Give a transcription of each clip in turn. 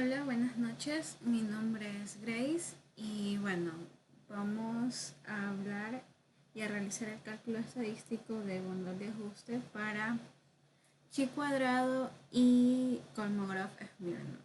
Hola, buenas noches. Mi nombre es Grace y bueno, vamos a hablar y a realizar el cálculo estadístico de bondad de ajuste para chi cuadrado y Kolmogorov Smirnov.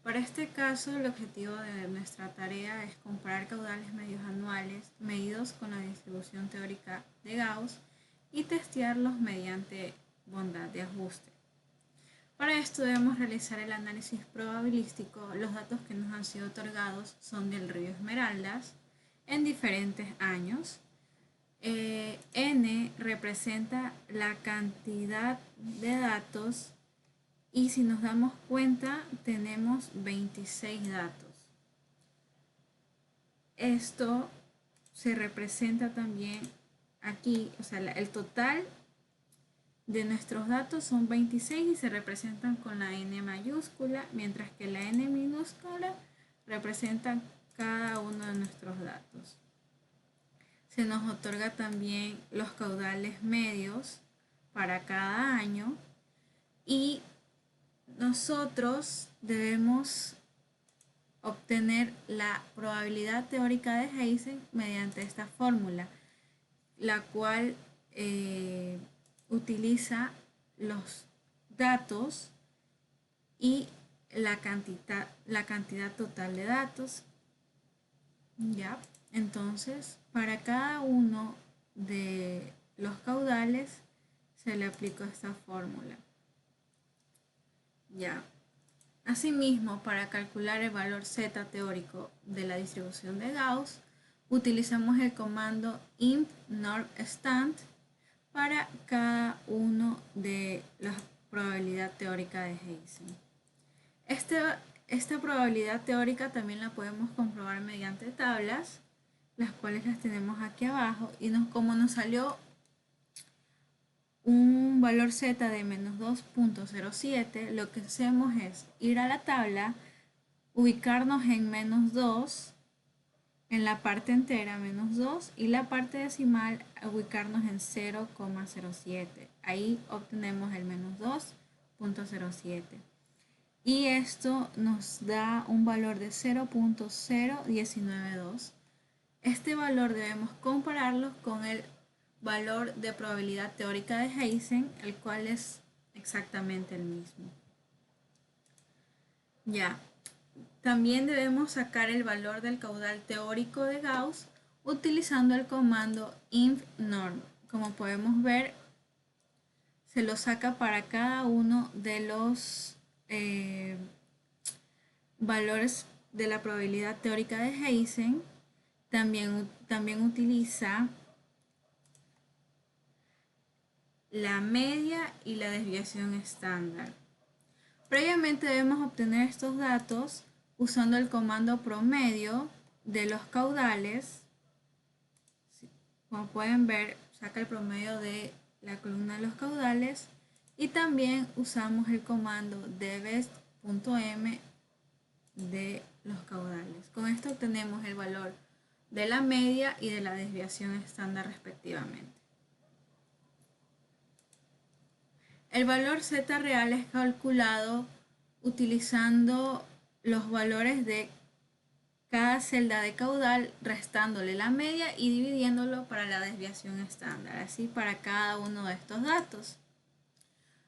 Para este caso, el objetivo de nuestra tarea es comparar caudales medios anuales medidos con la distribución teórica de Gauss y testearlos mediante bondad de ajuste. Para esto debemos realizar el análisis probabilístico. Los datos que nos han sido otorgados son del río Esmeraldas en diferentes años. N representa la cantidad de datos y si nos damos cuenta tenemos 26 datos. Esto se representa también aquí, o sea, el total de nuestros datos son 26 y se representan con la N mayúscula, mientras que la N minúscula representa cada uno de nuestros datos. Se nos otorga también los caudales medios para cada año y nosotros debemos obtener la probabilidad teórica de Heysen mediante esta fórmula, la cual utiliza los datos y la cantidad total de datos. ¿Ya? Entonces, para cada uno de los caudales se le aplicó esta fórmula. ¿Ya? Asimismo, para calcular el valor z teórico de la distribución de Gauss, utilizamos el comando imp_norm_stand para cada uno de la probabilidad teórica de Heysen. Esta probabilidad teórica también la podemos comprobar mediante tablas, las cuales las tenemos aquí abajo, y como nos salió un valor z de menos 2.07, lo que hacemos es ir a la tabla, ubicarnos en menos 2, en la parte entera menos 2 y la parte decimal ubicarnos en 0,07. Ahí obtenemos el menos 2.07. Y esto nos da un valor de 0.0192. Este valor debemos compararlo con el valor de probabilidad teórica de Heysen, el cual es exactamente el mismo. Ya. También debemos sacar el valor del caudal teórico de Gauss utilizando el comando imp_norm. Como podemos ver, se lo saca para cada uno de los valores de la probabilidad teórica de Heysen. También utiliza la media y la desviación estándar. Previamente debemos obtener estos datos usando el comando promedio de los caudales. Como pueden ver, saca el promedio de la columna de los caudales y también usamos el comando dbest.m de los caudales. Con esto obtenemos el valor de la media y de la desviación estándar respectivamente. El valor z real es calculado utilizando los valores de cada celda de caudal, restándole la media y dividiéndolo para la desviación estándar, así para cada uno de estos datos.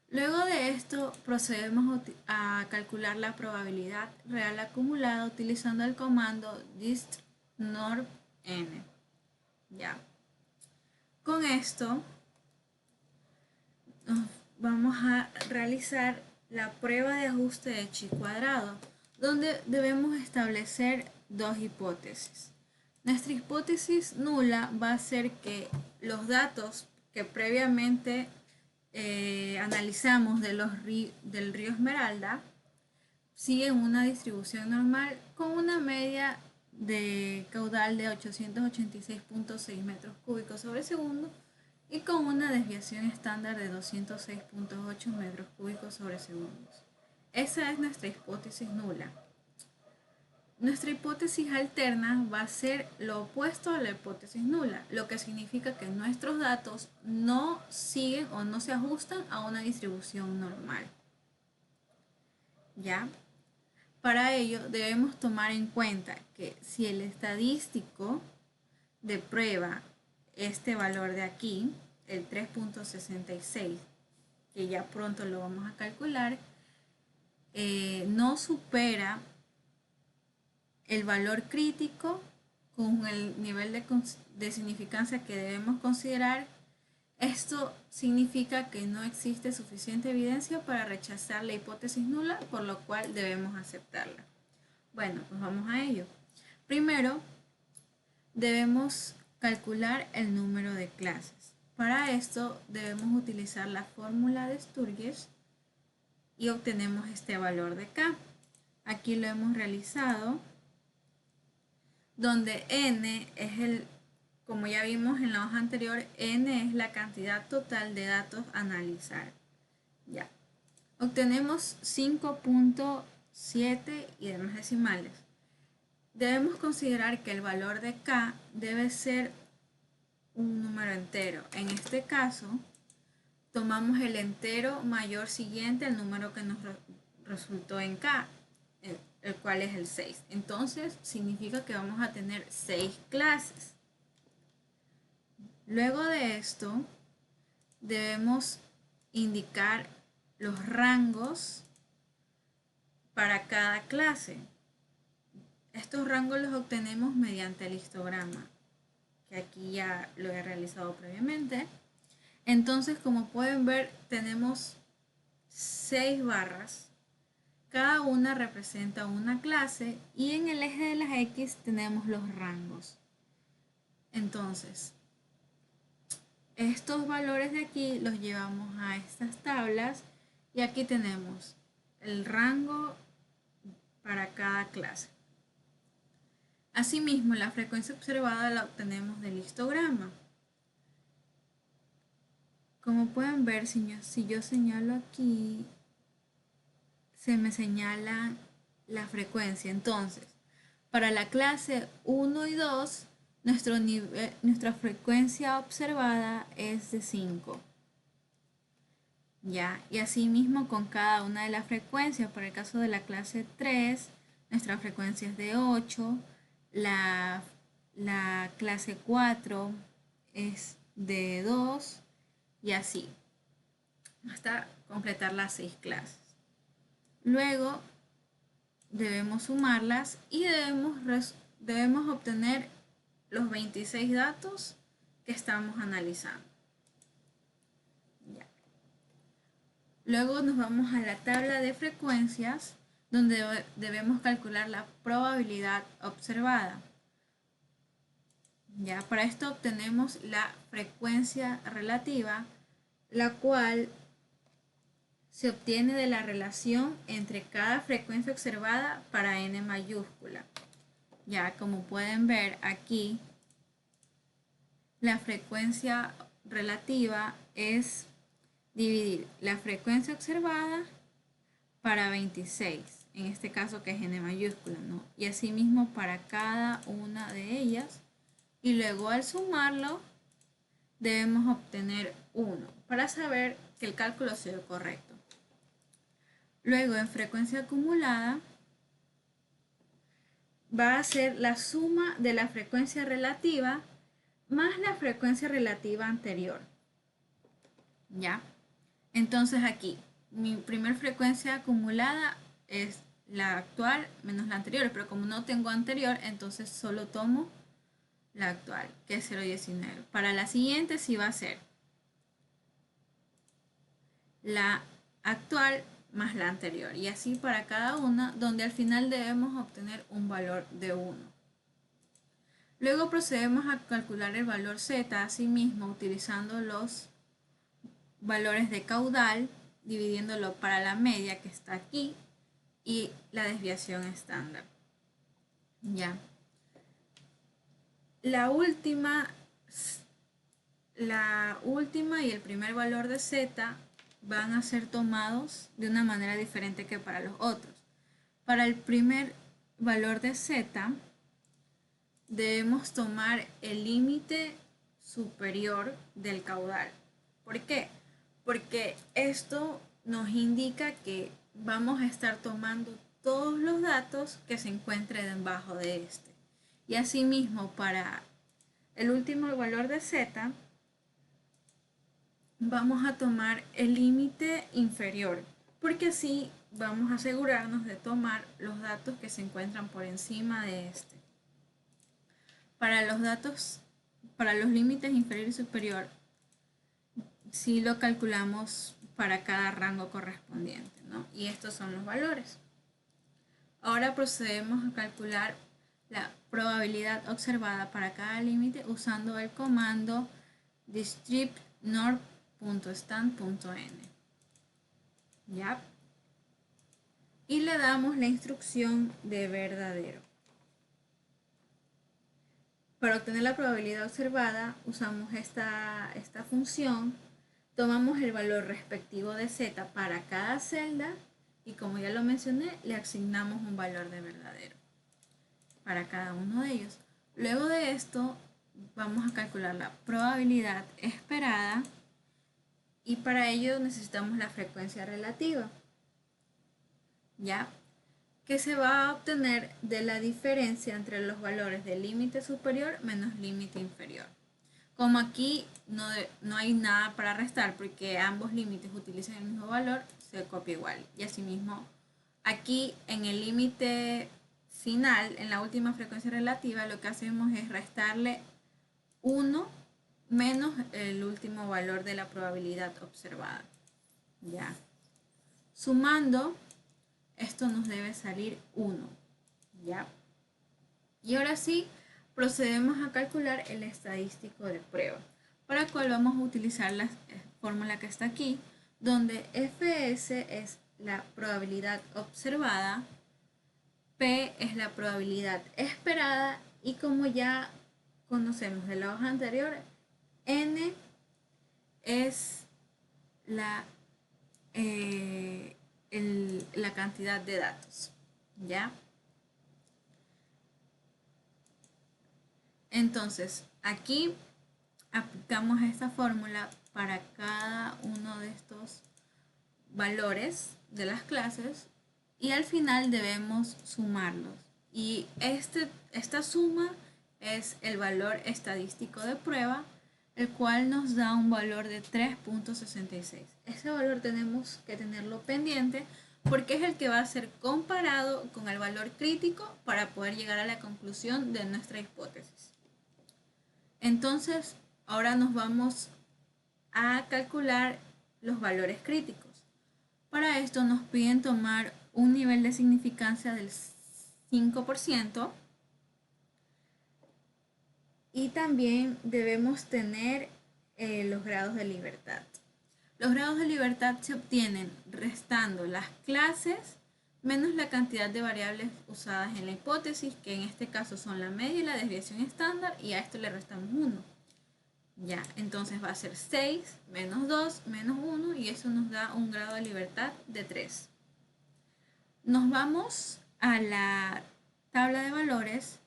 Luego de esto procedemos a calcular la probabilidad real acumulada utilizando el comando dist_norm_n. Ya. Con esto vamos a realizar la prueba de ajuste de chi cuadrado, donde debemos establecer dos hipótesis. Nuestra hipótesis nula va a ser que los datos que previamente analizamos del río Esmeralda siguen una distribución normal con una media de caudal de 886.6 metros cúbicos sobre segundo y con una desviación estándar de 206.8 metros cúbicos sobre segundos. Esa es nuestra hipótesis nula. Nuestra hipótesis alterna va a ser lo opuesto a la hipótesis nula, lo que significa que nuestros datos no siguen o no se ajustan a una distribución normal. ¿Ya? Para ello debemos tomar en cuenta que si el estadístico de prueba este valor de aquí, el 3.66, que ya pronto lo vamos a calcular, no supera el valor crítico con el nivel de significancia que debemos considerar, esto significa que no existe suficiente evidencia para rechazar la hipótesis nula, por lo cual debemos aceptarla. Bueno, pues vamos a ello. Primero, debemos calcular el número de clases. Para esto debemos utilizar la fórmula de Sturges y obtenemos este valor de K. Aquí lo hemos realizado, donde n es el, como ya vimos en la hoja anterior, n es la cantidad total de datos a analizar. Ya. Obtenemos 5.7 y demás decimales. Debemos considerar que el valor de K debe ser un número entero. En este caso, tomamos el entero mayor siguiente al número que nos resultó en K, el cual es el 6. Entonces, significa que vamos a tener 6 clases. Luego de esto, debemos indicar los rangos para cada clase. Estos rangos los obtenemos mediante el histograma, que aquí ya lo he realizado previamente. Entonces, como pueden ver, tenemos 6 barras. Cada una representa una clase y en el eje de las X tenemos los rangos. Entonces, estos valores de aquí los llevamos a estas tablas y aquí tenemos el rango para cada clase. Asimismo, la frecuencia observada la obtenemos del histograma. Como pueden ver, si yo señalo aquí, se me señala la frecuencia. Entonces, para la clase 1 y 2, nuestra frecuencia observada es de 5. ¿Ya? Y asimismo con cada una de las frecuencias. Para el caso de la clase 3, nuestra frecuencia es de 8. La clase 4 es de 2 y así, hasta completar las 6 clases. Luego debemos sumarlas y debemos obtener los 26 datos que estamos analizando. Ya. Luego nos vamos a la tabla de frecuencias, donde debemos calcular la probabilidad observada. Ya, para esto obtenemos la frecuencia relativa, la cual se obtiene de la relación entre cada frecuencia observada para n mayúscula. Ya, como pueden ver aquí, la frecuencia relativa es dividir la frecuencia observada para 26, en este caso que es n mayúscula, ¿no? Y asimismo para cada una de ellas. Y luego al sumarlo debemos obtener 1 para saber que el cálculo ha sido correcto. Luego en frecuencia acumulada va a ser la suma de la frecuencia relativa más la frecuencia relativa anterior. ¿Ya? Entonces aquí, mi primer frecuencia acumulada es la actual menos la anterior, pero como no tengo anterior, entonces solo tomo la actual, que es 0,19. Para la siguiente sí va a ser la actual más la anterior, y así para cada una, donde al final debemos obtener un valor de 1. Luego procedemos a calcular el valor z, asimismo utilizando los valores de caudal, dividiéndolo para la media que está aquí y la desviación estándar. Ya. La última y el primer valor de z van a ser tomados de una manera diferente que para los otros. Para el primer valor de z debemos tomar el límite superior del caudal. ¿Por qué? Porque esto nos indica que vamos a estar tomando todos los datos que se encuentren debajo de este. Y asimismo, para el último valor de z, vamos a tomar el límite inferior, porque así vamos a asegurarnos de tomar los datos que se encuentran por encima de este. Para los límites inferior y superior, sí lo calculamos para cada rango correspondiente, ¿no? Y estos son los valores. Ahora procedemos a calcular la probabilidad observada para cada límite usando el comando descript_nor.stand.n. ¿Ya? Y le damos la instrucción de verdadero. Para obtener la probabilidad observada, usamos esta función, tomamos el valor respectivo de z para cada celda y, como ya lo mencioné, le asignamos un valor de verdadero para cada uno de ellos. Luego de esto, vamos a calcular la probabilidad esperada y para ello necesitamos la frecuencia relativa, ¿ya? Que se va a obtener de la diferencia entre los valores del límite superior menos límite inferior. Como aquí no hay nada para restar porque ambos límites utilizan el mismo valor, se copia igual. Y asimismo, aquí en el límite final, en la última frecuencia relativa, lo que hacemos es restarle 1 menos el último valor de la probabilidad observada. Ya. Sumando, esto nos debe salir 1, ¿ya? Y ahora sí, procedemos a calcular el estadístico de prueba, para el cual vamos a utilizar la fórmula que está aquí, donde Fs es la probabilidad observada, P es la probabilidad esperada y, como ya conocemos de la hoja anterior, N es la cantidad de datos, ¿ya? Entonces, aquí aplicamos esta fórmula para cada uno de estos valores de las clases y al final debemos sumarlos. Y esta suma es el valor estadístico de prueba, el cual nos da un valor de 3.66. Ese valor tenemos que tenerlo pendiente porque es el que va a ser comparado con el valor crítico para poder llegar a la conclusión de nuestra hipótesis. Entonces, ahora nos vamos a calcular los valores críticos. Para esto nos piden tomar un nivel de significancia del 5% y también debemos tener los grados de libertad. Los grados de libertad se obtienen restando las clases menos la cantidad de variables usadas en la hipótesis, que en este caso son la media y la desviación estándar, y a esto le restamos 1. Ya, entonces va a ser 6 menos 2 menos 1 y eso nos da un grado de libertad de 3. Nos vamos a la tabla de valores,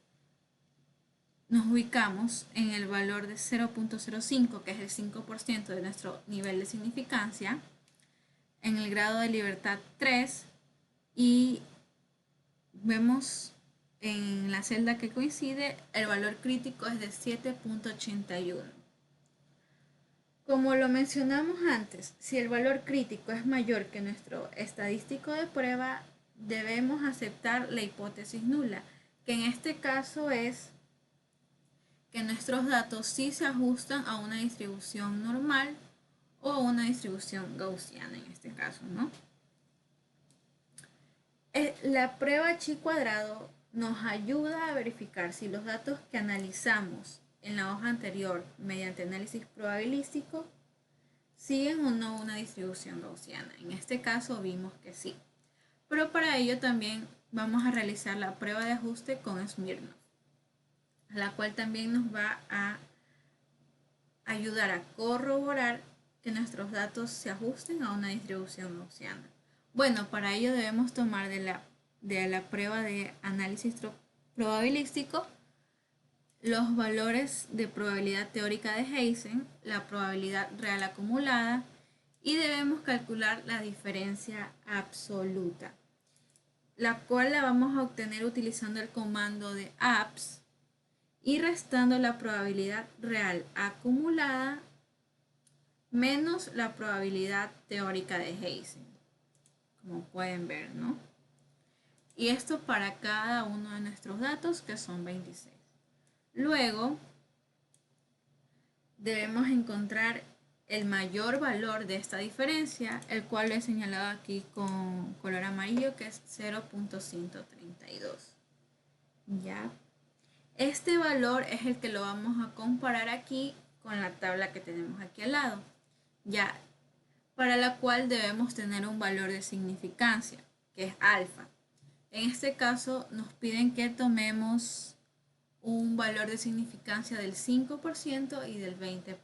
nos ubicamos en el valor de 0.05, que es el 5% de nuestro nivel de significancia, en el grado de libertad 3 y vemos en la celda que coincide el valor crítico es de 7.81. Como lo mencionamos antes, si el valor crítico es mayor que nuestro estadístico de prueba, debemos aceptar la hipótesis nula, que en este caso es que nuestros datos sí se ajustan a una distribución normal o a una distribución gaussiana en este caso, ¿no? La prueba chi cuadrado nos ayuda a verificar si los datos que analizamos en la hoja anterior mediante análisis probabilístico siguen o no una distribución gaussiana. En este caso vimos que sí. Pero para ello también vamos a realizar la prueba de ajuste con Smirnov, la cual también nos va a ayudar a corroborar que nuestros datos se ajusten a una distribución gaussiana. Bueno, para ello debemos tomar de la prueba de análisis probabilístico los valores de probabilidad teórica de Heysen, la probabilidad real acumulada y debemos calcular la diferencia absoluta. la cual la vamos a obtener utilizando el comando de apps y restando la probabilidad real acumulada menos la probabilidad teórica de Heysen, como pueden ver, ¿no? Y esto para cada uno de nuestros datos, que son 26. Luego, debemos encontrar el mayor valor de esta diferencia, el cual lo he señalado aquí con color amarillo, que es 0.132. ¿Ya? Este valor es el que lo vamos a comparar aquí con la tabla que tenemos aquí al lado, ya, para la cual debemos tener un valor de significancia, que es alfa. En este caso nos piden que tomemos un valor de significancia del 5% y del 20%.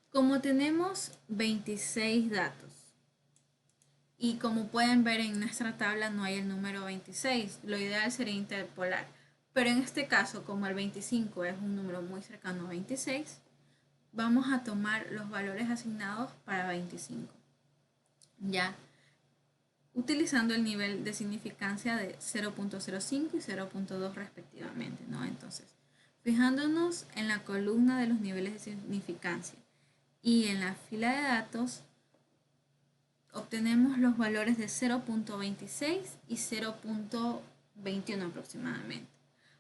Como tenemos 26 datos y como pueden ver en nuestra tabla no hay el número 26, lo ideal sería interpolar. Pero en este caso, como el 25 es un número muy cercano a 26, vamos a tomar los valores asignados para 25. Ya, utilizando el nivel de significancia de 0.05 y 0.2 respectivamente, ¿no? Entonces, fijándonos en la columna de los niveles de significancia y en la fila de datos, obtenemos los valores de 0.26 y 0.21 aproximadamente.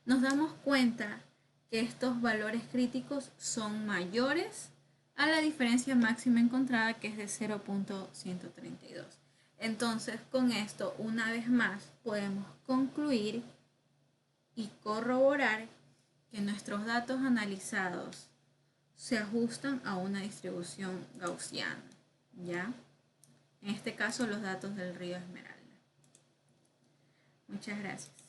Nos damos cuenta que estos valores críticos son mayores a la diferencia máxima encontrada, que es de 0.132. Entonces, con esto, una vez más, podemos concluir y corroborar que nuestros datos analizados se ajustan a una distribución gaussiana, ¿ya? En este caso, los datos del río Esmeralda. Muchas gracias.